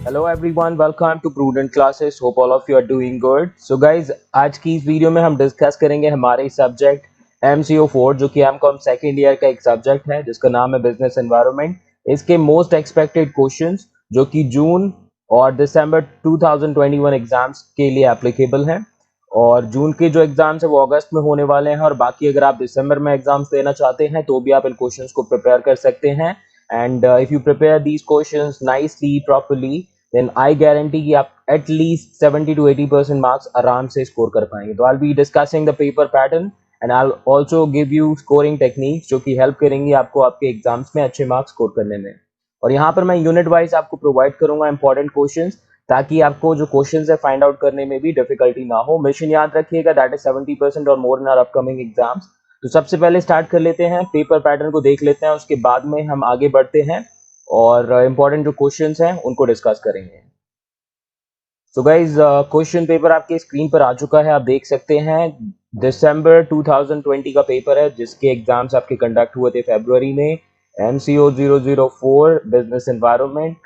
Hello everyone, welcome to Prudent Classes. Hope all of you are doing good. So guys, आज की इस video में हम discuss करेंगे हमारे सब्जेक्ट MCO4, जो कि एमकॉम सेकेंड ईयर का एक सब्जेक्ट है जिसका नाम है बिजनेस एनवायरनमेंट। इसके मोस्ट एक्सपेक्टेड क्वेश्चंस जो कि जून और दिसंबर 2021 एग्जाम्स के लिए एप्लीकेबल हैं, और जून के जो एग्जाम्स है वो अगस्त में होने वाले हैं, और बाकी अगर आप दिसंबर में एग्जाम्स देना चाहते हैं तो भी आप इन क्वेश्चंस को प्रिपेयर कर सकते हैं। And if you prepare these questions nicely properly, then I guarantee कि आप एटलीस्ट 70 to 80% मार्क्स आराम से स्कोर कर पाएंगे। तो I be discussing the paper pattern and I also give you scoring techniques जो कि हेल्प करेंगी आपको आपके एग्जाम्स में अच्छे मार्क्स स्कोर करने में। और यहाँ पर मैं यूनिट वाइज आपको प्रोवाइड करूंगा इंपॉर्टेंट क्वेश्चंस, ताकि आपको जो क्वेश्चंस है फाइंड आउट करने में भी डिफिकल्टी ना हो। मिशन याद रखिएगा, दैट इज 70% और मोर इन आवर अपकमिंग एग्जाम्स। तो सबसे पहले स्टार्ट कर लेते हैं, पेपर पैटर्न को देख लेते हैं, उसके बाद में हम आगे बढ़ते हैं और इंपॉर्टेंट जो क्वेश्चंस हैं उनको डिस्कस करेंगे। सो गाइज, क्वेश्चन पेपर आपके स्क्रीन पर आ चुका है, आप देख सकते हैं। दिसंबर 2020 का पेपर है जिसके एग्जाम्स आपके कंडक्ट हुए थे फरवरी में। MCO 004 बिजनेस एनवायरनमेंट,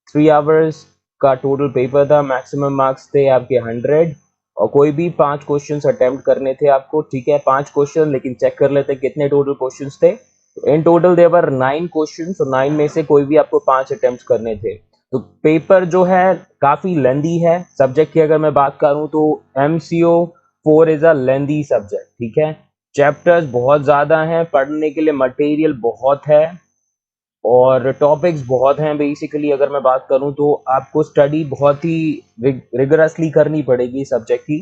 3 आवर्स का टोटल पेपर था। मैक्सिमम मार्क्स थे आपके 100, और कोई भी 5 क्वेश्चंस अटेम्प्ट करने थे आपको। ठीक है, 5 क्वेश्चन, लेकिन चेक कर लेते हैं कितने टोटल क्वेश्चंस थे। इन टोटल देवर 9 क्वेश्चंस, और 9 में से कोई भी आपको 5 अटेम्प्ट करने थे। तो पेपर जो है काफी लेंदी है। सब्जेक्ट की अगर मैं बात करूं तो MCO4 is a lengthy subject. ठीक है, चैप्टर्स बहुत ज्यादा हैं, पढ़ने के लिए मटेरियल बहुत है, और टॉपिक्स बहुत हैं। बेसिकली अगर मैं बात करूं तो आपको स्टडी बहुत ही रिगरसली करनी पड़ेगी सब्जेक्ट की,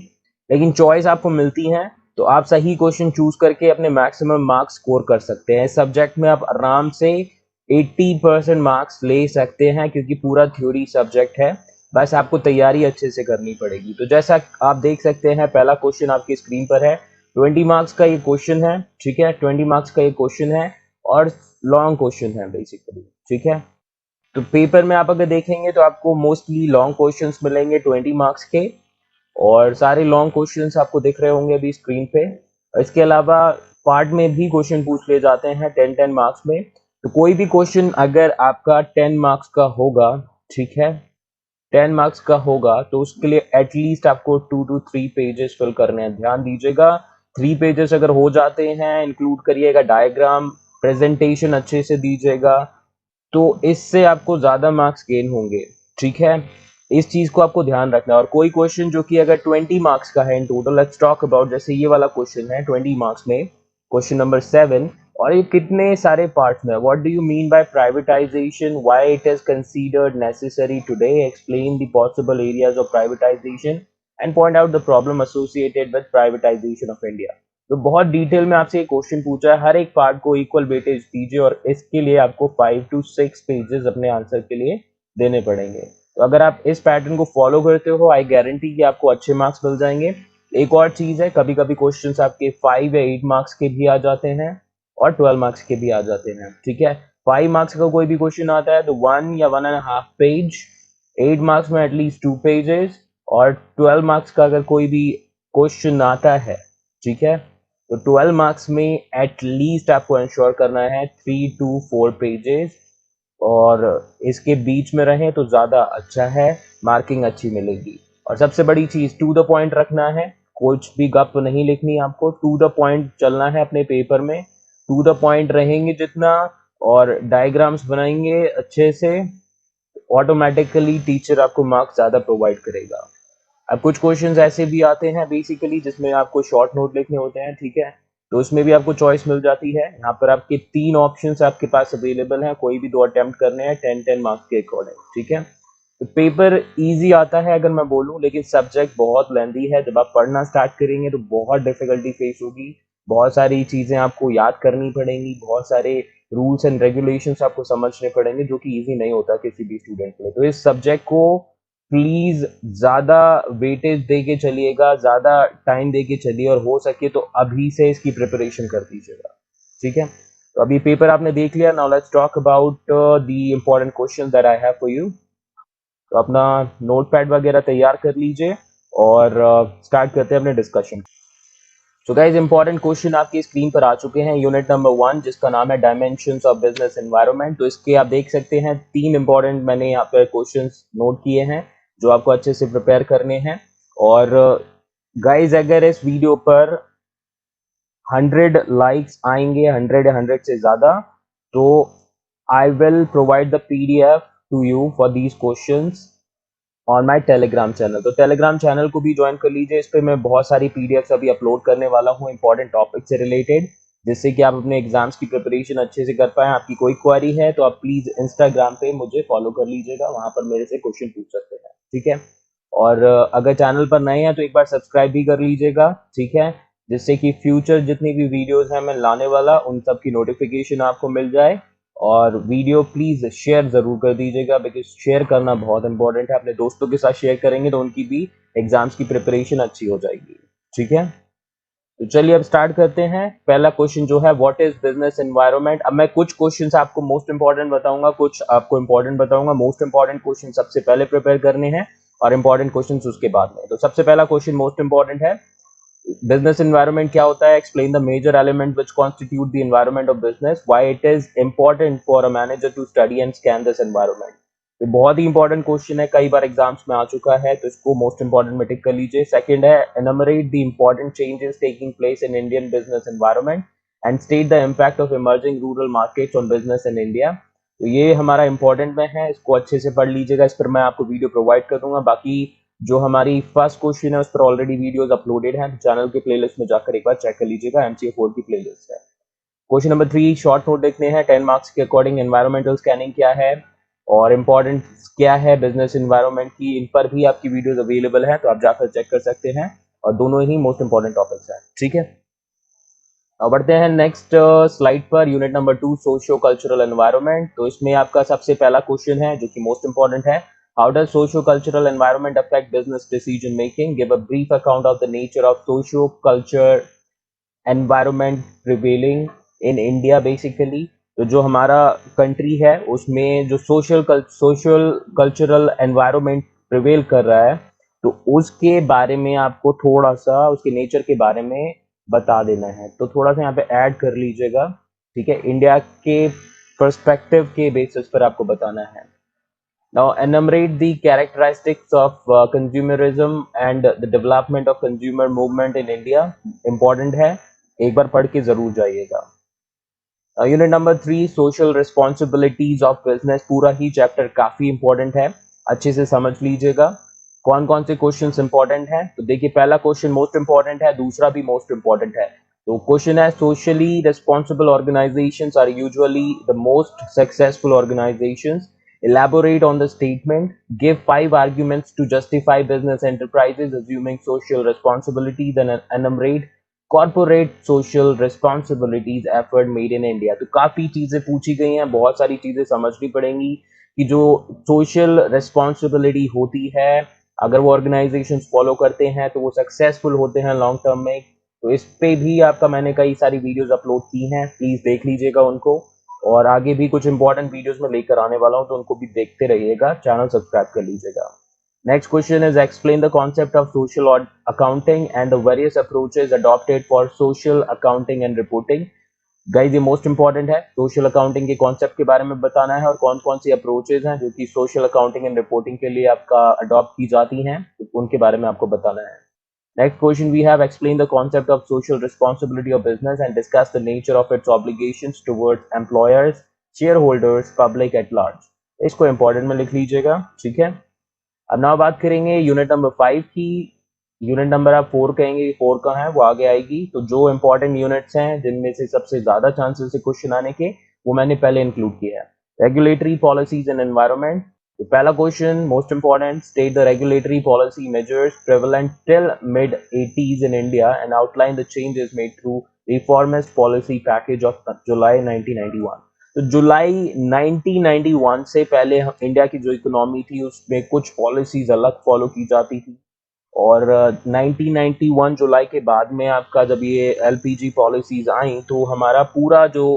लेकिन चॉइस आपको मिलती है तो आप सही क्वेश्चन चूज करके अपने मैक्सिमम मार्क्स स्कोर कर सकते हैं। इस सब्जेक्ट में आप आराम से 80% मार्क्स ले सकते हैं, क्योंकि पूरा थ्योरी सब्जेक्ट है। बस आपको तैयारी अच्छे से करनी पड़ेगी। तो जैसा आप देख सकते हैं, पहला क्वेश्चन आपकी स्क्रीन पर है। 20 मार्क्स का ये क्वेश्चन है। ठीक है, 20 मार्क्स का ये क्वेश्चन है और लॉन्ग क्वेश्चन है बेसिकली। ठीक है, तो पेपर में आप अगर देखेंगे तो आपको मोस्टली लॉन्ग क्वेश्चंस मिलेंगे 20 मार्क्स के, और सारे लॉन्ग क्वेश्चंस आपको दिख रहे होंगे अभी स्क्रीन पे। इसके अलावा पार्ट में भी क्वेश्चन पूछ ले जाते हैं 10-10 मार्क्स में। तो कोई भी क्वेश्चन अगर आपका 10 मार्क्स का होगा, ठीक है, 10 मार्क्स का होगा, तो उसके लिए एटलीस्ट आपको 2 to 3 पेजेस फिल करने हैं। ध्यान दीजिएगा, 3 पेजेस अगर हो जाते हैं, इंक्लूड करिएगा डायग्राम, प्रेजेंटेशन अच्छे से दीजिएगा, तो इससे आपको ज्यादा मार्क्स गेन होंगे। ठीक है, इस चीज को आपको ध्यान रखना है। और कोई क्वेश्चन जो कि अगर 20 मार्क्स का है in total, let's talk about, जैसे ये वाला क्वेश्चन है 20 मार्क्स में, क्वेश्चन नंबर 7, और ये कितने सारे पार्ट्स में। What do you mean by privatisation, why it is considered necessary today, explain the possible areas of privatisation and point out the problem associated with privatisation of India. तो बहुत detail में आपसे एक क्वेश्चन पूछा है, हर एक part को equal weightage दीजिए, और इसके लिए आपको 5 to 6 पेजेस अपने आंसर के लिए देने पड़ेंगे। तो अगर आप इस पैटर्न को फॉलो करते हो, आई गारंटी कि आपको अच्छे मार्क्स मिल जाएंगे। एक और चीज है, कभी कभी क्वेश्चंस आपके 5 या 8 मार्क्स के भी आ जाते हैं, और 12 मार्क्स के भी आ जाते हैं। ठीक है, 5 मार्क्स का कोई भी क्वेश्चन आता है तो 1 या 1.5 पेज, 8 मार्क्स में एटलीस्ट 2 पेजेस, और 12 मार्क्स का अगर कोई भी क्वेश्चन आता है, ठीक है, तो 12 मार्क्स में एटलीस्ट आपको इंश्योर करना है 3 to 4 पेजेस, और इसके बीच में रहें तो ज्यादा अच्छा है, मार्किंग अच्छी मिलेगी। और सबसे बड़ी चीज, टू द पॉइंट रखना है, कुछ भी गप नहीं लिखनी, आपको टू द पॉइंट चलना है अपने पेपर में। टू द पॉइंट रहेंगे जितना, और डायग्राम्स बनाएंगे अच्छे से, ऑटोमेटिकली टीचर आपको मार्क्स ज्यादा प्रोवाइड करेगा। अब कुछ क्वेश्चंस ऐसे भी आते हैं बेसिकली जिसमें आपको शॉर्ट नोट लिखने होते हैं। ठीक है, तो उसमें भी आपको चॉइस मिल जाती है। यहाँ पर आपके 3 ऑप्शंस आपके पास अवेलेबल हैं, कोई भी 2 अटेम्प्ट करने हैं 10-10 मार्क्स के अकॉर्डिंग। ठीक है, तो पेपर इजी आता है अगर मैं बोलूं, लेकिन सब्जेक्ट बहुत लेंदी है। जब आप पढ़ना स्टार्ट करेंगे तो बहुत डिफिकल्टी फेस होगी, बहुत सारी चीजें आपको याद करनी पड़ेंगी, बहुत सारे रूल्स एंड रेगुलेशंस आपको समझने पड़ेंगे, जो कि इजी नहीं होता किसी भी स्टूडेंट के लिए। तो इस सब्जेक्ट को प्लीज ज्यादा वेटेज दे के चलिएगा, ज्यादा टाइम दे के चलिए, और हो सके तो अभी से इसकी प्रिपरेशन कर दीजिएगा। ठीक है, तो अभी पेपर आपने देख लिया। Now let's talk about the important question that I have for you. तो अपना नोटपैड वगैरह तैयार कर लीजिए, और स्टार्ट करते हैं अपने discussion. So guys important question आपकी स्क्रीन पर आ चुके हैं। यूनिट नंबर 1 जिसका नाम है डायमेंशंस ऑफ बिजनेस एनवायरनमेंट। तो इसके आप देख सकते हैं 3 इंपॉर्टेंट मैंने यहाँ पर क्वेश्चंस नोट किए हैं जो आपको अच्छे से प्रिपेयर करने हैं। और गाइज अगर इस वीडियो पर 100 लाइक्स आएंगे, 100 से ज्यादा, तो I will provide the PDF to you for these questions on my Telegram channel. तो टेलीग्राम चैनल को भी ज्वाइन कर लीजिए। इस पे मैं बहुत सारी PDFs अभी अपलोड करने वाला हूँ इंपॉर्टेंट टॉपिक से रिलेटेड, जिससे कि आप अपने एग्जाम्स की प्रिपरेशन अच्छे से कर पाए। आपकी कोई क्वेरी है तो आप प्लीज इंस्टाग्राम पे मुझे फॉलो कर लीजिएगा, वहां पर मेरे से क्वेश्चन पूछ सकते हैं, ठीक है। और अगर चैनल पर नए हैं तो एक बार सब्सक्राइब भी कर लीजिएगा, ठीक है, जिससे कि फ्यूचर जितनी भी वीडियोस हैं मैं लाने वाला उन सब की नोटिफिकेशन आपको मिल जाए। और वीडियो प्लीज शेयर जरूर कर दीजिएगा, बिकॉज शेयर करना बहुत इंपॉर्टेंट है। अपने दोस्तों के साथ शेयर करेंगे तो उनकी भी एग्जाम्स की प्रिपरेशन अच्छी हो जाएगी, ठीक है। तो चलिए अब स्टार्ट करते हैं। पहला क्वेश्चन जो है, व्हाट इज बिजनेस एनवायरनमेंट। अब मैं कुछ क्वेश्चंस आपको मोस्ट इंपॉर्टेंट बताऊंगा, कुछ आपको इंपॉर्टेंट बताऊंगा। मोस्ट इंपॉर्टेंट क्वेश्चन सबसे पहले प्रिपेयर करने हैं और इंपॉर्टेंट क्वेश्चंस उसके बाद में। तो सबसे पहला क्वेश्चन मोस्ट इंपॉर्टेंट है, बिजनेस एनवायरनमेंट क्या होता है। Explain the major element which constitute the environment of business, why it is important for a manager to study and scan this environment. ये बहुत ही इंपॉर्टेंट क्वेश्चन है, कई बार एग्जाम्स में आ चुका है, तो इसको मोस्ट इंपॉर्टेंट में टिक कर लीजिए। सेकंड है, enumerate the important changes taking place in Indian business environment and state the impact of emerging rural markets on business in India. तो ये हमारा इंपॉर्टेंट में है, इसको अच्छे से पढ़ लीजिएगा। इस पर मैं आपको वीडियो प्रोवाइड कर दूंगा। बाकी जो हमारी फर्स्ट क्वेश्चन है उस पर ऑलरेडी वीडियोस अपलोडेड हैं, तो चैनल के प्लेलिस्ट में जाकर एक बार चेक कर लीजिएगा, MCA4 की प्लेलिस्ट है। क्वेश्चन नंबर 3 शॉर्ट नोट देखने हैं। 10 मार्क्स के अकॉर्डिंग एनवायरमेंटल स्कैनिंग क्या है और इंपॉर्टेंट क्या है बिजनेस एनवायरनमेंट की, इन पर भी आपकी वीडियोस अवेलेबल है, तो आप जाकर चेक कर सकते हैं। और दोनों ही मोस्ट इंपॉर्टेंट टॉपिक्स हैं, ठीक है। अब बढ़ते हैं नेक्स्ट स्लाइड पर। Unit number 2 socio cultural environment. तो इसमें आपका सबसे पहला क्वेश्चन है जो कि मोस्ट इंपॉर्टेंट है, how does socio cultural environment affect business decision making, give a brief account of the nature of socio culture environment prevailing in India. Basically तो जो हमारा कंट्री है उसमें जो सोशल कल्चरल एनवायरनमेंट प्रिवेल कर रहा है, तो उसके बारे में आपको थोड़ा सा उसके नेचर के बारे में बता देना है। तो थोड़ा सा यहाँ पे ऐड कर लीजिएगा, ठीक है, इंडिया के पर्सपेक्टिव के बेसिस पर आपको बताना है। Now enumerate the characteristics of consumerism and the development of consumer movement in India। Important है, एक बार पढ़ के जरूर जाइएगा। Unit number 3 social responsibilities of business. पूरा ही चैप्टर काफी इंपॉर्टेंट है, अच्छे से समझ लीजिएगा। कौन कौन से क्वेश्चंस इंपॉर्टेंट हैं, तो देखिए पहला क्वेश्चन मोस्ट इंपॉर्टेंट है, दूसरा भी मोस्ट इंपॉर्टेंट है। तो क्वेश्चन है, socially responsible organisations are usually the most successful organisations. Elaborate on the statement. Give 5 arguments to justify business enterprises assuming social responsibilities and enumerate corporate social responsibilities effort made in India। तो काफी चीजें पूछी गई हैं, बहुत सारी चीजें समझनी पड़ेंगी कि जो सोशल रिस्पॉन्सिबिलिटी होती है, अगर वो ऑर्गेनाइजेशंस फॉलो करते हैं तो वो सक्सेसफुल होते हैं लॉन्ग टर्म में। तो इस पे भी आपका मैंने कई सारी वीडियोस अपलोड की हैं, प्लीज देख लीजिएगा उनको। और आगे भी कुछ इंपॉर्टेंट वीडियोस में लेकर आने वाला हूं, तो उनको भी देखते रहिएगा, चैनल सब्सक्राइब कर लीजिएगा। Next question is explain the concept of social accounting and the various approaches adopted for social accounting and reporting. Guys ये मोस्ट इंपॉर्टेंट है, सोशल अकाउंटिंग के कॉन्सेप्ट के बारे में बताना है और कौन कौन सी अप्रोचेज हैं जो कि सोशल अकाउंटिंग एंड रिपोर्टिंग के लिए आपका अडॉप्ट की जाती हैं, तो उनके बारे में आपको बताना है। Next question we have, explain the concept of social responsibility of business and discuss the nature of its obligations towards employers, shareholders, public at large। इसको इंपॉर्टेंट में लिख लीजिएगा, ठीक है। अब ना बात करेंगे यूनिट नंबर 5 की। यूनिट नंबर आप 4 कहेंगे, 4 का है वो आगे आएगी। तो जो इंपॉर्टेंट यूनिट्स हैं जिनमें से सबसे ज्यादा चांसेस है क्वेश्चन आने के, वो मैंने पहले इंक्लूड किया है। Regulatory policies and environment. तो पहला question most important, state the regulatory policy measures prevalent till mid 80s in India and outline the changes made through reformist policy package of July 1991। तो जुलाई 1991 से पहले इंडिया की जो economy थी उसमें कुछ पॉलिसीज अलग फॉलो की जाती थी, और 1991 जुलाई के बाद में आपका जब ये LPG पॉलिसीज आई तो हमारा पूरा जो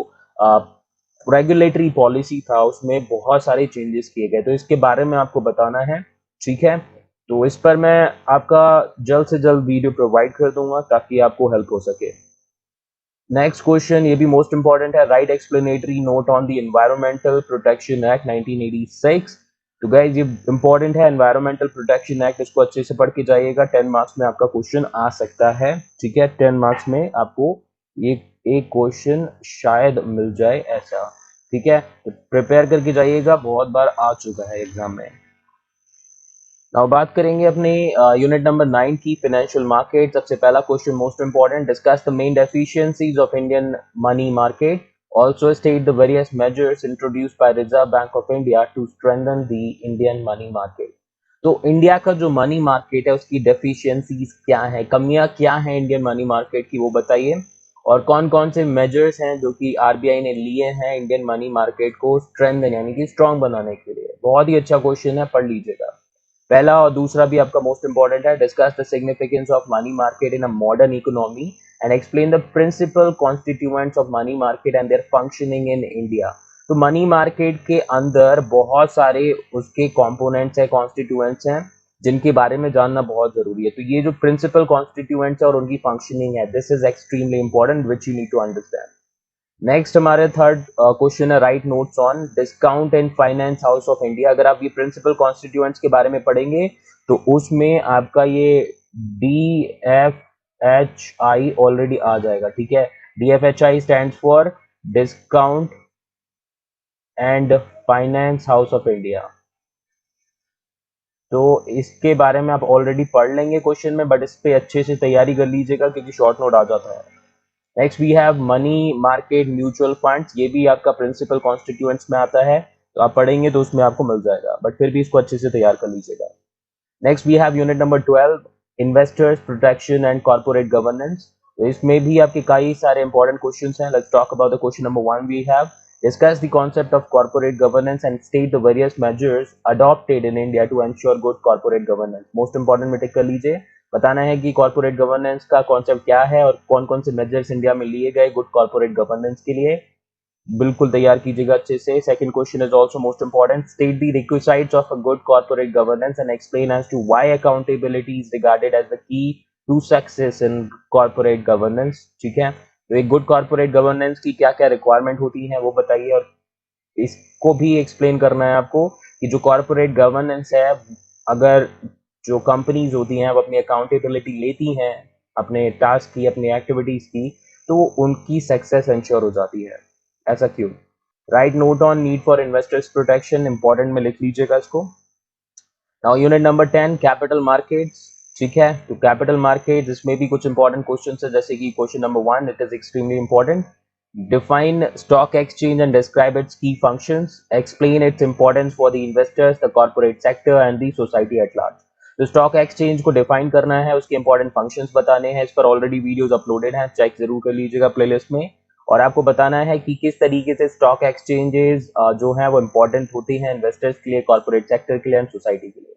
रेगुलेटरी पॉलिसी था उसमें बहुत सारे चेंजेस किए गए, तो इसके बारे में आपको बताना है, ठीक है। तो इस पर मैं आपका जल्द से जल्द वीडियो प्रोवाइड कर दूंगा ताकि आपको हेल्प हो सके। नेक्स्ट क्वेश्चन ये भी मोस्ट इंपॉर्टेंट है, right explanatory note on the environmental protection act 1986। तो गाइस ये इंपॉर्टेंट है, एनवायरमेंटल प्रोटेक्शन एक्ट, इसको अच्छे से पढ़ के जाइएगा, 10 मार्क्स में आपका क्वेश्चन आ सकता है। ठीक है, 10 मार्क्स में आपको एक क्वेश्चन शायद मिल जाए ऐसा। ठीक है, तो प्रिपेयर करके जाइएगा, बहुत बार आ चुका है एग्जाम में। नाउ बात करेंगे अपने यूनिट नंबर 9 की, फाइनेंशियल मार्केट। सबसे पहला question most important, discuss the main deficiencies of Indian money market, also state the various measures introduced by Reserve Bank of India to strengthen the Indian money market. तो India का जो money market है उसकी deficiencies क्या है, कमियां क्या हैं इंडियन मनी मार्केट की, वो बताइए। और कौन कौन से मेजर्स हैं जो कि आरबीआई ने लिए हैं इंडियन मनी मार्केट को स्ट्रेंथन यानी कि स्ट्रांग बनाने के लिए। बहुत ही अच्छा क्वेश्चन है, पढ़ लीजिएगा। पहला और दूसरा भी आपका मोस्ट इंपॉर्टेंट है, discuss the significance of money market in a modern economy and explain the principal constituents of money market and their functioning in India. तो मनी मार्केट के अंदर बहुत सारे उसके कंपोनेंट्स हैं, कॉन्स्टिट्यूएंट्स हैं, जिनके बारे में जानना बहुत जरूरी है। तो ये जो प्रिंसिपल कॉन्स्टिट्यूएंट्स है और उनकी फंक्शनिंग है, this is extremely important which you need to understand. Next हमारे थर्ड क्वेश्चन है, write notes on Discount and Finance House of India. अगर आप ये प्रिंसिपल कॉन्स्टिट्यूएंट्स के बारे में पढ़ेंगे तो उसमें आपका ये DFHI ऑलरेडी आ जाएगा। ठीक है, DFHI stands for discount and Finance House of India. तो इसके बारे में आप ऑलरेडी पढ़ लेंगे क्वेश्चन में, बट इस पे अच्छे से तैयारी कर लीजिएगा क्योंकि शॉर्ट नोट आ जाता है। Next we have money market mutual funds, ये भी आपका प्रिंसिपल कॉन्स्टिट्यूएंट्स में आता है, तो आप पढ़ेंगे तो उसमें आपको मिल जाएगा, बट फिर भी इसको अच्छे से तैयार कर लीजिएगा। Next we have unit number 12, investors protection and corporate governance. तो इसमें भी आपके कई सारे इंपॉर्टेंट क्वेश्चंस हैं। Let's talk about the question number 1। We have discuss the concept of corporate governance and state the various measures adopted in India to ensure good corporate governance। Most important में टिक कर लीजिए, बताना है कि corporate governance का concept क्या है और कौन कौन से मेजर्स इंडिया में लिए गए गुड कॉर्पोरेट गवर्नेंस के लिए। बिल्कुल तैयार कीजिएगा अच्छे से। Second question is also most important, state the requisites of a good corporate governance and explain as to why accountability is regarded as the key to success in corporate governance. ठीक है, तो एक गुड कॉर्पोरेट गवर्नेंस की क्या क्या requirement होती है वो बताइए, और इसको भी एक्सप्लेन करना है आपको कि जो कॉर्पोरेट गवर्नेंस है, अगर जो कंपनीज होती हैं वो अपनी अकाउंटेबिलिटी लेती हैं अपने टास्क की, अपनी एक्टिविटीज की, तो उनकी सक्सेस इंश्योर हो जाती है। ऐसा क्यों? Right note on need for investors protection, important में लिख लीजिएगा इसको। Now unit number 10, capital markets. ठीक है, तो कैपिटल मार्केट्स, इसमें भी कुछ इंपॉर्टेंट क्वेश्चन है, जैसे कि question number 1, it is extremely important, define stock exchange and describe its key functions, explain its importance for the investors, the corporate sector and the society at large। तो stock exchange को define करना है, उसके important functions बताने हैं, इस पर already videos uploaded हैं, चेक जरूर कर लीजिएगा प्लेलिस्ट में। और आपको बताना है कि किस तरीके से स्टॉक एक्सचेंजेस जो हैं वो इंपॉर्टेंट होती हैं इन्वेस्टर्स के लिए, कॉर्पोरेट सेक्टर के लिए एंड सोसाइटी के लिए।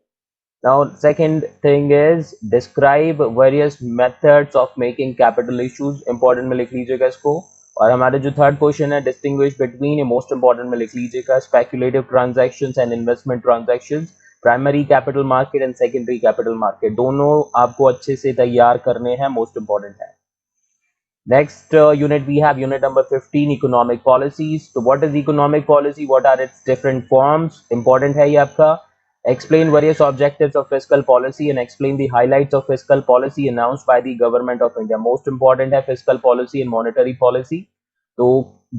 Now, second thing is describe various methods of making capital issues, important में लिख लीजिएगा इसको। और हमारे जो थर्ड क्वेश्चन है, डिस्टिंग्विश बिटवीन, ये मोस्ट इंपॉर्टेंट में लिख लीजिएगा, speculative transactions and investment transactions, primary capital market and secondary capital market, दोनों आपको अच्छे से तैयार करने हैं, मोस्ट इंपॉर्टेंट है। Next unit we have unit number 15, economic policies। तो what is economic policy, what are its different forms, important है ये आपका। Explain various objectives of fiscal policy and explain the highlights of fiscal policy announced by the government of India। most important है fiscal policy and monetary policy। तो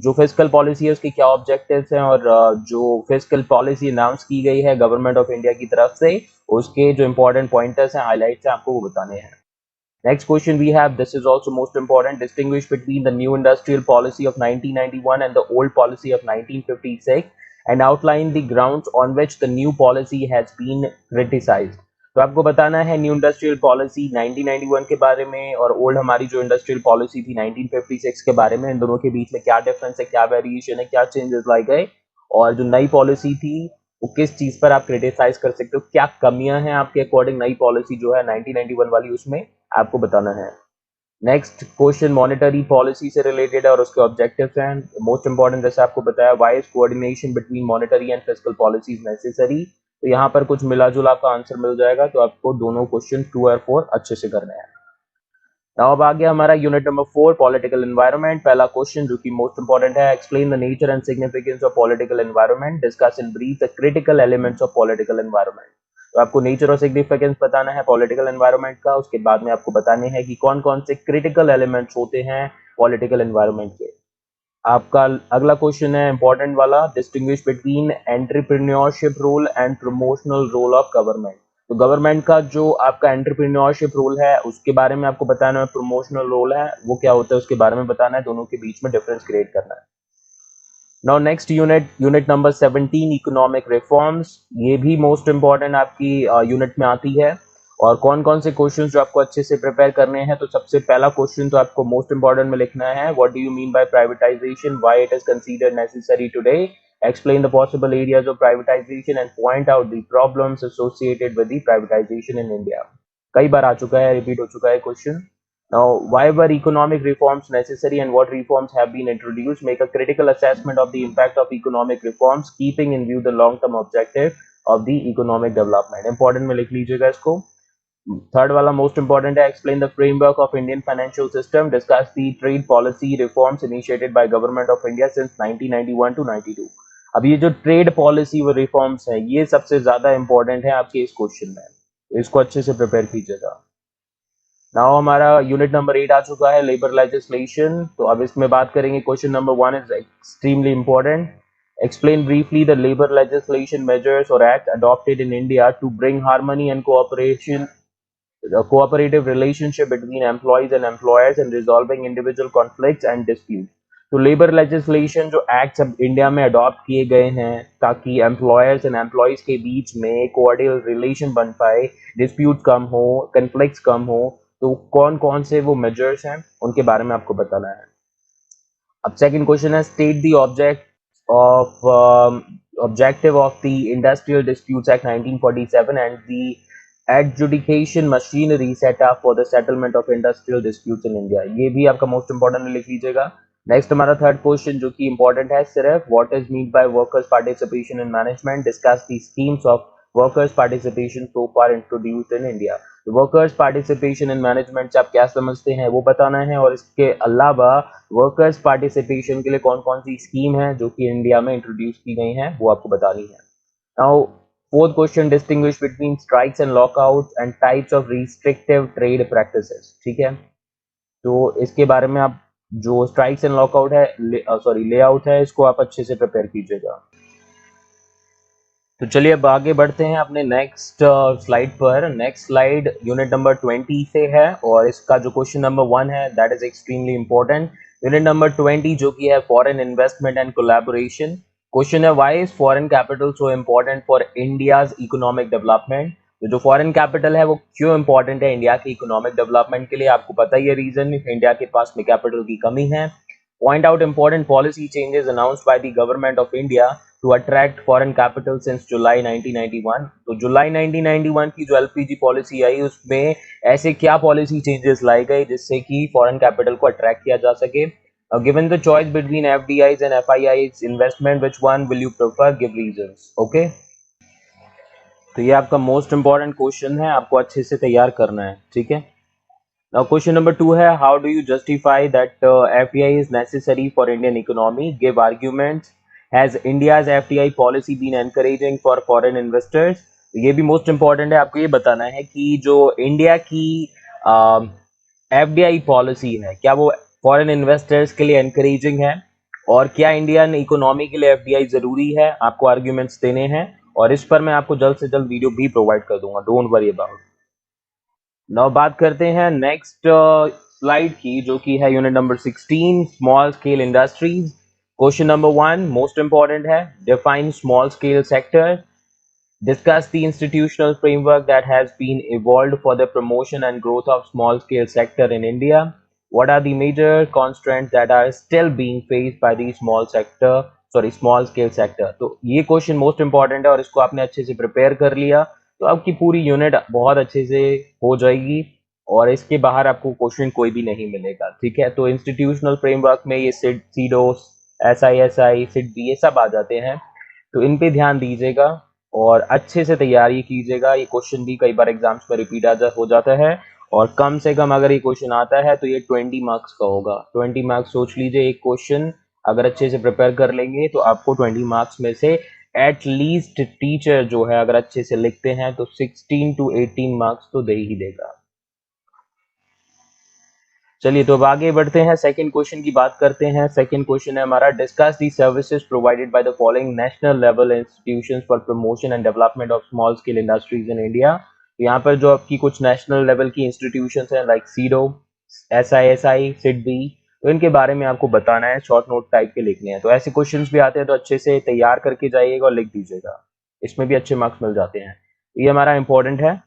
जो physical policy है उसके क्या objectives हैं और जो फिजिकल पॉलिसी अनाउंस की गई है गवर्नमेंट ऑफ इंडिया की तरफ से, उसके जो इंपॉर्टेंट पॉइंटर्स हैं, हाइलाइट्स हैं, आपको वो बताने हैं। Next question we have, this is also most important, distinguish between the new industrial policy of 1991 and the old policy of 1956 and outline the grounds on which the new policy has been criticized। तो आपको बताना है new industrial policy 1991 के बारे में और old हमारी जो इंडस्ट्रियल पॉलिसी थी 1956 के बारे में, इन दोनों के बीच में क्या डिफरेंस है, क्या वेरिएशन है, क्या चेंजेस लाए गए, और जो नई पॉलिसी थी वो किस चीज पर आप क्रिटिसाइज कर सकते हो, क्या कमियां हैं आपके अकॉर्डिंग नई पॉलिसी जो है 1991 वाली, उसमें आपको बताना है। नेक्स्ट क्वेश्चन मॉनेटरी पॉलिसी से रिलेटेड है और उसके ऑब्जेक्टिव्स हैं, मोस्ट इंपॉर्टेंट, जैसे आपको बताया, why is coordination between monetary and fiscal policies necessary. तो यहाँ पर कुछ मिला जुला आपका आंसर मिल जाएगा। तो आपको दोनों क्वेश्चन 2 और 4 अच्छे से करने हैं। नाउ अब आ गया हमारा यूनिट नंबर 4 पॉलिटिकल एनवायरनमेंट। पहला क्वेश्चन जो कि मोस्ट इंपॉर्टेंट है, explain the nature and significance of political environment, discuss in brief the critical elements of political environment. तो आपको नेचर और सिग्निफिकेंस बताना है पॉलिटिकल एनवायरनमेंट का, उसके बाद में आपको बताने हैं कि कौन कौन से क्रिटिकल एलिमेंट्स होते हैं पॉलिटिकल एनवायरनमेंट के। आपका अगला क्वेश्चन है इंपॉर्टेंट वाला, distinguish between entrepreneurship role and promotional role of government. तो गवर्नमेंट का जो आपका एंटरप्रेन्योरशिप रोल है उसके बारे में आपको बताना है, प्रमोशनल रोल है वो क्या होता है उसके बारे में बताना है, दोनों के बीच में डिफरेंस क्रिएट करना है। Now next unit number 17 economic reforms. ये भी मोस्ट इंपॉर्टेंट आपकी यूनिट में आती है। और कौन कौन से क्वेश्चंस जो आपको अच्छे से प्रिपेयर करने हैं, तो सबसे पहला क्वेश्चन तो आपको मोस्ट इंपॉर्टेंट में लिखना है, what do you mean by privatisation, why it is considered necessary today, explain the possible areas of privatization and point out the problems associated with the privatization in India। कई बार आ चुका है, repeat हो चुका है question. Now, why were economic reforms necessary and what reforms have been introduced? Make a critical assessment of the impact of economic reforms, keeping in view the long-term objective of the economic development। Important में लिख लीजिएगा इसको। Third वाला most important है, explain the framework of Indian financial system, discuss the trade policy reforms initiated by government of India since 1991 to 92। अब ये जो trade policy व रिफॉर्म्स है ये सबसे ज्यादा इंपॉर्टेंट है आपके इस क्वेश्चन में, इसको अच्छे से प्रिपेयर कीजिएगा। नाउ हमारा यूनिट नंबर 8 आ चुका है, लेबर लेजिस्लेशन। तो अब इसमें बात करेंगे, question number 1 is extremely important. Explain briefly the labour legislation measures और act adopted in India to bring harmony and cooperation, the cooperative relationship between employees and employers in resolving individual conflicts and disputes। तो labour legislation जो acts अब India में adopt किए गए हैं ताकि employers and employees के बीच में कोऑर्डिनेट रिलेशन बन पाए, डिस्प्यूट कम हो, कन्फ्लिक्ट्स कम हो, तो कौन कौन से वो मेजर्स हैं उनके बारे में आपको बताना है। अब सेकंड क्वेश्चन है, state the objective of the industrial disputes act 1947 and the adjudication machinery setup for the settlement of industrial disputes in India. ये भी आपका मोस्ट इंपॉर्टेंट लिख लीजिएगा। नेक्स्ट हमारा थर्ड क्वेश्चन जो कि इंपॉर्टेंट है सिर्फ, what is mean by workers participation in management, discuss the schemes of workers participation so far introduced in India. Workers participation in management से आप क्या समझते हैं वो बताना है, और इसके अलावा वर्कर्स पार्टिसिपेशन के लिए कौन कौन सी स्कीम है जो कि इंडिया में इंट्रोड्यूस की गई हैं वो आपको बतानी है। Now fourth question, distinguish between strikes and lockouts and types of restrictive trade practices. ठीक है, तो इसके बारे में आप जो स्ट्राइक्स एंड लॉकआउट है, लेआउट है, इसको आप अच्छे से प्रिपेयर कीजिएगा। तो चलिए अब आगे बढ़ते हैं अपने नेक्स्ट स्लाइड पर। नेक्स्ट स्लाइड यूनिट नंबर 20 से है और इसका जो क्वेश्चन नंबर 1 है that is extremely important. Unit number 20 जो कि है foreign investment and collaboration. Question है, why is foreign capital so important for India's economic development. तो जो फॉरेन कैपिटल है वो क्यों इंपॉर्टेंट है इंडिया के इकोनॉमिक डेवलपमेंट के लिए, आपको पता ही है रीजन, इंडिया के पास में कैपिटल की कमी है। Point out important policy changes announced by the government of India to attract foreign capital since July 1991। तो जुलाई 1991 की जो एलपीजी पॉलिसी आई उसमें ऐसे क्या पॉलिसी चेंजेस लाए गए जिससे कि फॉरेन कैपिटल को अट्रैक्ट किया जा सके। Given the choice between FDIs and FIIs investment, which one will you prefer, give reasons. Okay, तो ये आपका मोस्ट इंपॉर्टेंट क्वेश्चन है, आपको अच्छे से तैयार करना है। ठीक है, now question number 2 है, how do you justify that FDI is necessary for Indian economy, give arguments, has India's FDI policy been encouraging for foreign investors। ये भी मोस्ट इंपॉर्टेंट है, आपको ये बताना है कि जो इंडिया की एफडीआई पॉलिसी है क्या वो फॉरेन इन्वेस्टर्स के लिए एनकरेजिंग है, और क्या इंडियन इकोनॉमी के लिए एफडीआई जरूरी है, आपको आर्ग्यूमेंट्स देने हैं और इस पर मैं आपको जल्द से जल्द वीडियो भी प्रोवाइड कर दूंगा, डोंट वरी अबाउट। नाउ बात करते हैं नेक्स्ट स्लाइड की जो कि है unit number 16 small scale industries. Question number 1 most important है, define small scale sector, discuss the institutional framework that has been evolved for the promotion and growth of small scale sector in India, what are the major constraints that are still being faced by the small scale sector। तो ये question most important है और इसको आपने अच्छे से prepare कर लिया तो आपकी पूरी यूनिट बहुत अच्छे से हो जाएगी और इसके बाहर आपको क्वेश्चन कोई भी नहीं मिलेगा। ठीक है, तो इंस्टीट्यूशनल फ्रेमवर्क में ये सिड, सीडोस, एसआईएसआई, सिडबी ये सब आ जाते हैं, तो इन पे ध्यान दीजिएगा और अच्छे से तैयारी कीजिएगा। ये क्वेश्चन भी कई बार एग्जाम्स में रिपीट हो जाता है, और कम से कम अगर ये क्वेश्चन आता है तो ये 20 मार्क्स का होगा। 20 मार्क्स सोच लीजिए, एक क्वेश्चन अगर अच्छे से प्रिपेयर कर लेंगे तो आपको 20 मार्क्स में से एट लीस्ट टीचर जो है अगर अच्छे से लिखते हैं तो 16 टू 18 मार्क्स तो दे ही देगा। चलिए तो अब आगे बढ़ते हैं, सेकंड क्वेश्चन की बात करते हैं। सेकंड क्वेश्चन है हमारा, discuss the services provided by the following national level institutions for promotion and development of small scale industries in India. यहाँ पर जो आपकी कुछ नेशनल लेवल की इंस्टीट्यूशंस हैं लाइक सीडो, SISI, सिडबी, तो इनके बारे में आपको बताना है, शॉर्ट नोट टाइप के लिखने हैं। तो ऐसे क्वेश्चंस भी आते हैं तो अच्छे से तैयार करके जाइएगा और लिख दीजिएगा, इसमें भी अच्छे मार्क्स मिल जाते हैं। ये हमारा इंपॉर्टेंट है।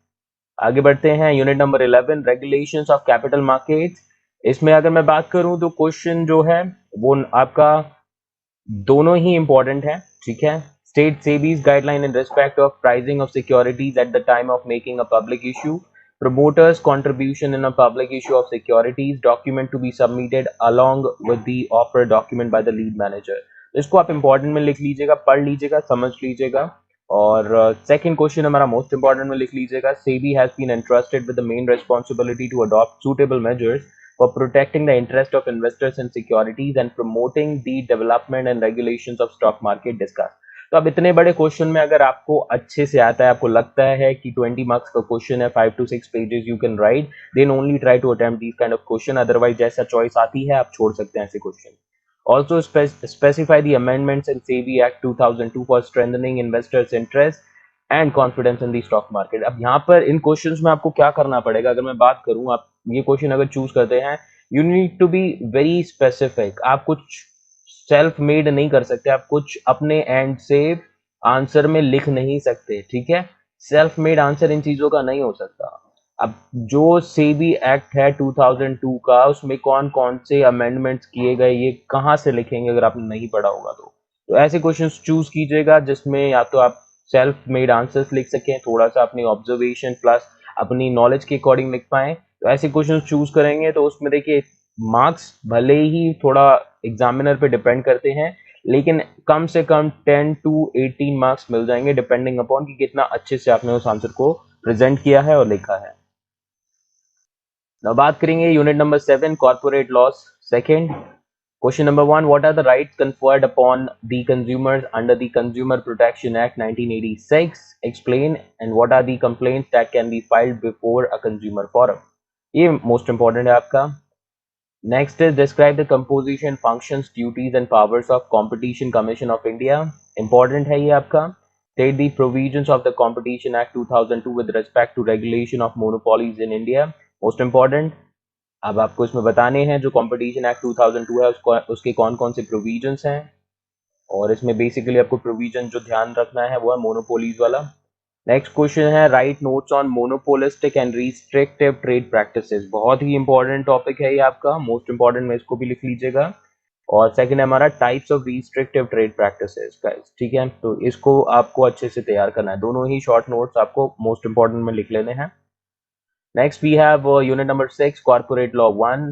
आगे बढ़ते हैं, unit number 11, regulations of capital markets. इसमें अगर मैं बात करूं तो क्वेश्चन जो है वो आपका दोनों ही इंपॉर्टेंट है, ठीक है। State SEBI's guideline in respect of pricing of securities at the time of making a public issue, promoters contribution in a public issue of securities, document to be submitted along with the offer document by the lead manager। इसको आप important में लिख लीजिएगा, पढ़ लीजिएगा, समझ लीजिएगा। और सेकंड क्वेश्चन हमारा मोस्ट इंपॉर्टेंट में लिख लीजिएगा, SEBI has been entrusted with the main responsibility to adopt suitable measures for protecting the interest of investors in securities and promoting the development and regulations of stock market discussed। तो अब इतने बड़े question में अगर आपको अच्छे से आता है, आपको लगता है कि 20 मार्क्स का क्वेश्चन है, 5 to 6 pages you can write, then only try to attempt this kind of question. Otherwise जैसा चॉइस आती है आप छोड़ सकते हैं ऐसे question. Also specify the amendments in SEBI Act 2002 for strengthening investors' interest and confidence in the stock market। अब यहाँ पर इन क्वेश्चंस में आपको क्या करना पड़ेगा, अगर मैं बात करूँ, आप ये क्वेश्चन अगर चूज करते हैं, you need to be very specific. आप कुछ सेल्फ मेड नहीं कर सकते, आप कुछ अपने एंड से आंसर में लिख नहीं सकते, ठीक है। सेल्फ मेड आंसर इन चीजों का नहीं हो सकता। अब जो सेबी एक्ट है 2002 का, उसमें कौन कौन से अमेंडमेंट्स किए गए ये कहाँ से लिखेंगे अगर आपने नहीं पढ़ा होगा तो ऐसे क्वेश्चंस चूज कीजिएगा जिसमें या तो आप सेल्फ मेड आंसर्स लिख सकें, थोड़ा सा अपनी ऑब्जर्वेशन प्लस अपनी नॉलेज के अकॉर्डिंग लिख पाएं। तो ऐसे क्वेश्चंस चूज करेंगे तो उसमें देखिए मार्क्स भले ही थोड़ा एग्जामिनर पे डिपेंड करते हैं, लेकिन कम से कम 10 टू 18 मार्क्स मिल जाएंगे डिपेंडिंग अपॉन कि कितना अच्छे से आपने उस आंसर को प्रेजेंट किया है और लिखा है। Now बात करेंगे unit number 7, corporate laws. Second question number 1, what are the rights conferred upon the consumers under the consumer protection act 1986, explain, and what are the complaints that can be filed before a consumer forum. ये most important है आपका। Next is describe the composition, functions, duties and powers of competition commission of India. Important है ये आपका। State the provisions of the competition act 2002 with respect to regulation of monopolies in India. Most important. अब आपको इसमें बताने हैं जो competition act 2002 है उसके कौन कौन से प्रोविजंस हैं, और इसमें बेसिकली आपको प्रोविजन जो ध्यान रखना है वो है मोनोपोलीज वाला। नेक्स्ट क्वेश्चन है, write notes on monopolistic and restrictive trade practices. बहुत ही इंपॉर्टेंट टॉपिक है ये आपका, मोस्ट इंपॉर्टेंट में इसको भी लिख लीजिएगा। और सेकंड है हमारा types of restrictive trade practices guys, ठीक है। तो इसको आपको अच्छे से तैयार करना है, दोनों ही शॉर्ट नोट्स आपको मोस्ट इंपॉर्टेंट में लिख लेने हैं। Next, we have unit number 6, Corporate Law 1.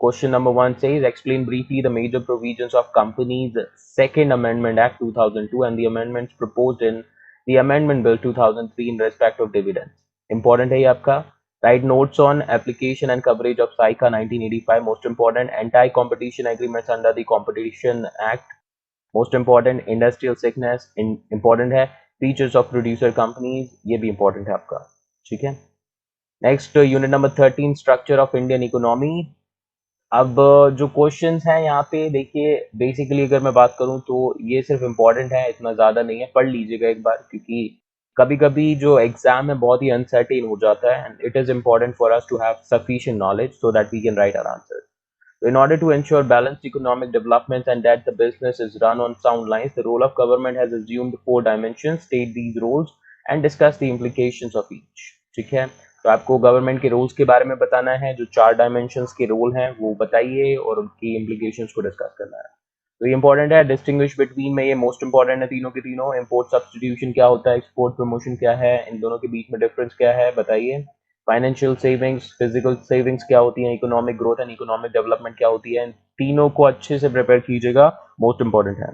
Question number 1 says, explain briefly the major provisions of Companies Second Amendment Act 2002 and the amendments proposed in the Amendment Bill 2003 in respect of dividends. Important है ये आपका। Write notes on application and coverage of SICA 1985. Most important, anti-competition agreements under the Competition Act. Most important, industrial sickness. Important है, features of producer companies. ये भी important है आपका, ठीक है। Next unit number 13, structure of Indian economy. अब जो questions हैं यहाँ पे देखिए, बेसिकली अगर मैं बात करूँ तो ये सिर्फ इम्पोर्टेंट है, इतना ज़्यादा नहीं है, पढ़ लीजिएगा एक बार, क्योंकि कभी कभी जो एग्जाम है बहुत ही अनसर्टेन हो जाता है, and it is important for us to have sufficient knowledge so that we can write our answer. So in order to ensure balanced economic development and that the business is run on sound lines, the role of government has assumed 4 dimensions. State these roles and discuss the implications of each। ठीक है, तो आपको government के roles के बारे में बताना है, जो 4 डायमेंशंस के रोल हैं वो बताइए और उनकी इम्प्लीकेशंस को डिस्कस करना है। तो ये इंपॉर्टेंट है, डिस्टिंग्विश बिटवीन में ये मोस्ट इंपॉर्टेंट है, तीनों के तीनों। इंपोर्ट सब्सटीट्यूशन क्या होता है, एक्सपोर्ट प्रमोशन क्या है, इन दोनों के बीच में डिफरेंस क्या है बताइए। फाइनेंशियल सेविंग्स, फिजिकल सेविंग्स क्या होती है, economic growth and economic development क्या होती है, इन तीनों को अच्छे से प्रिपेयर कीजिएगा, मोस्ट इंपॉर्टेंट है।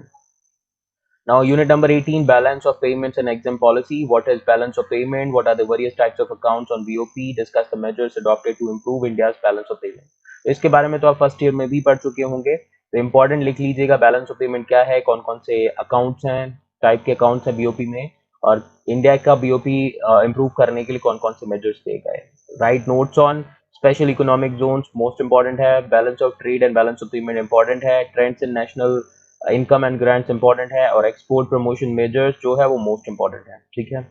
Now, unit number 18, balance of payments and exam policy. What is balance of payment? What are the various types of accounts on BOP? Discuss the measures adopted to improve India's balance of payment. तो इसके बारे में तो आप first year में भी पढ़ चुके होंगे, तो इम्पोर्टेंट लिख लीजिएगा बैलेंस ऑफ पेमेंट क्या है, कौन कौन से अकाउंट्स हैं, टाइप के अकाउंट्स हैं बीओपी में, और इंडिया का बीओपी इंप्रूव करने के लिए कौन कौन से मेजर्स लिए गए। Write notes on special economic zones, most important है, balance of trade and balance of payment important है, trends in national income and grants important है, और एक्सपोर्ट प्रमोशन मेजर्स जो है वो मोस्ट इंपॉर्टेंट है। ठीक है,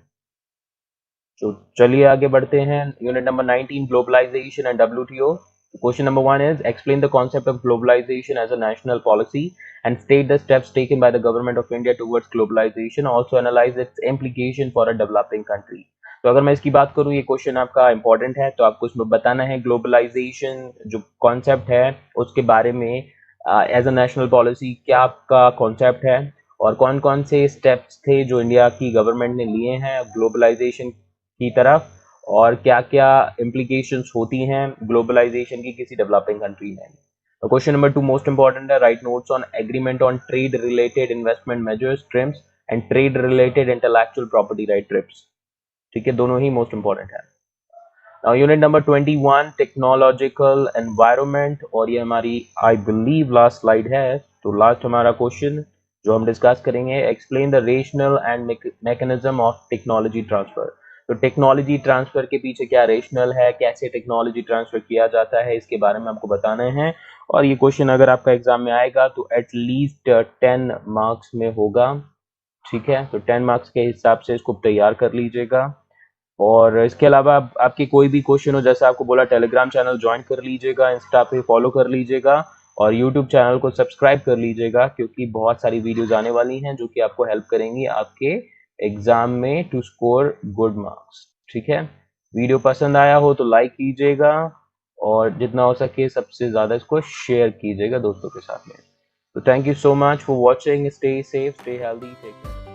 तो चलिए आगे बढ़ते हैं। Unit number 19, globalisation and WTO. Question number 1 is explain the concept of globalization as a national policy and state the steps taken by the government of India towards globalization. Also analyze its implication for a developing country. तो अगर मैं इसकी बात करूँ, ये question आपका important है, तो आपको इसमें बताना है ग्लोबलाइजेशन जो कॉन्सेप्ट है उसके बारे में एज अ नेशनल पॉलिसी क्या आपका कॉन्सेप्ट है, और कौन कौन से स्टेप्स थे जो इंडिया की गवर्नमेंट ने लिए हैं ग्लोबलाइजेशन की तरफ, और क्या क्या इम्प्लीकेशंस होती हैं ग्लोबलाइजेशन की किसी डेवलपिंग कंट्री में। तो क्वेश्चन नंबर 2 मोस्ट इंपॉर्टेंट है, write notes on agreement on trade related investment measures TRIMS and trade related intellectual property right trips. ठीक है, दोनों ही मोस्ट इंपॉर्टेंट है। Now, unit number 21, technological environment, और ये हमारी आई बिलीव लास्ट स्लाइड है। तो लास्ट हमारा क्वेश्चन जो हम डिस्कस करेंगे, explain the rational and mechanism of technology transfer. तो टेक्नोलॉजी ट्रांसफर के पीछे क्या रेशनल है, कैसे टेक्नोलॉजी ट्रांसफर किया जाता है, इसके बारे में आपको बताना है। और ये क्वेश्चन अगर आपका एग्जाम में आएगा तो एटलीस्ट 10 मार्क्स में होगा। ठीक है, तो 10 मार्क्स के हिसाब से इसको तैयार कर लीजिएगा। और इसके अलावा आपके कोई भी क्वेश्चन हो, जैसे आपको बोला, टेलीग्राम चैनल ज्वाइन कर लीजिएगा, इंस्टा पे फॉलो कर लीजिएगा, और यूट्यूब चैनल को सब्सक्राइब कर लीजिएगा, क्योंकि बहुत सारी वीडियोज आने वाली हैं जो कि आपको हेल्प करेंगी आपके एग्जाम में टू स्कोर गुड मार्क्स। ठीक है, वीडियो पसंद आया हो तो लाइक कीजिएगा, और जितना हो सके सबसे ज़्यादा इसको शेयर कीजिएगा दोस्तों के साथ में। तो thank you so much for watching, stay safe, stay healthy, take care.